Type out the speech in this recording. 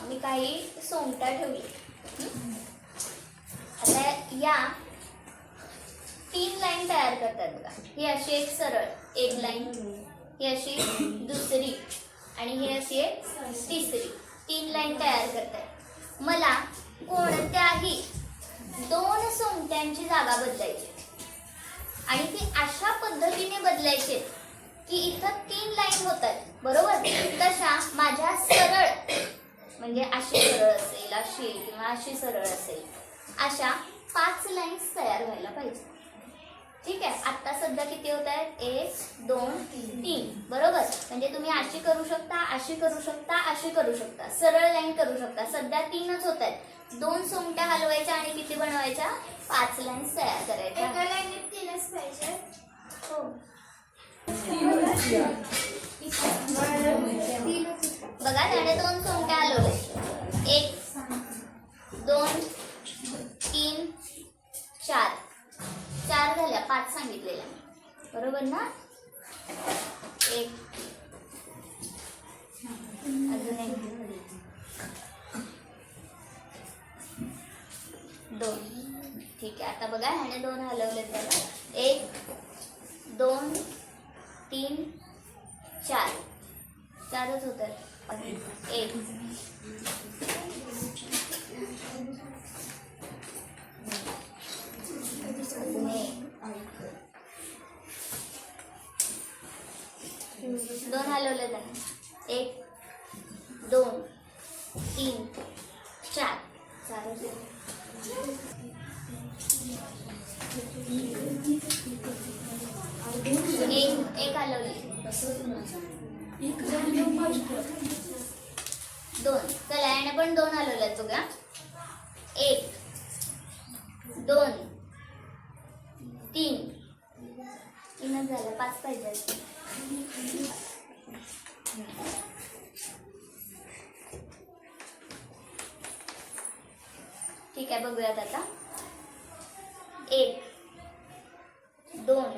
मी काही सोंगट्या ठेवली. आता या 3 लाईन तयार करतात बघा. ही अशी एक सरळ एक लाईन, ही अशी दुसरी आणि ही अशी एक तिसरी. 3 लाईन तयार करतात. मला कोणत्याही 2 सोंगट्यांची जागा बदलायची आणि ती अशा पद्धतीने बदलायची की इथं 3 लाईन होतात बरोबर. तशा माझ्या सरळ म्हणजे अशी सरळ असेल, अशी किंवा अशी सरळ असेल, अशा 5 लाईन्स तयार व्हायला पाहिजे. ठीक आहे. आता सध्या किती होत आहेत? 1 2 3 बरोबर. म्हणजे तुम्ही अशी करू शकता, अशी करू शकता, अशी करू शकता, सरळ लाईन करू शकता. सध्या 3च होत आहेत. 2 सोंगट्या हलवायच्या आणि किती बनवायच्या? 5 लाईन्स तयार करायच्या. एका लाईनीत 3च पाहिजे. हो बघा, त्याने 2 सोंगट्या हलवले. 1 2 3 4 4 झाल्या. 5 सांगितलेल्या बरोबर ना. 1 अजून 1 2. ठीक आहे. आता बघा, ह्याने 2 हलवले त्याला. 1 2 3 4 4च होतात. 1 2 हलवले त्याने. 1 2 3 4 4च होतात. 1 हलवली. 2 चला, याने पण 2 हलवल्यात बघा. 1 2 3 3च झालं. 5 पाहिजे. ठीक आहे. बघूयात आता. 1 2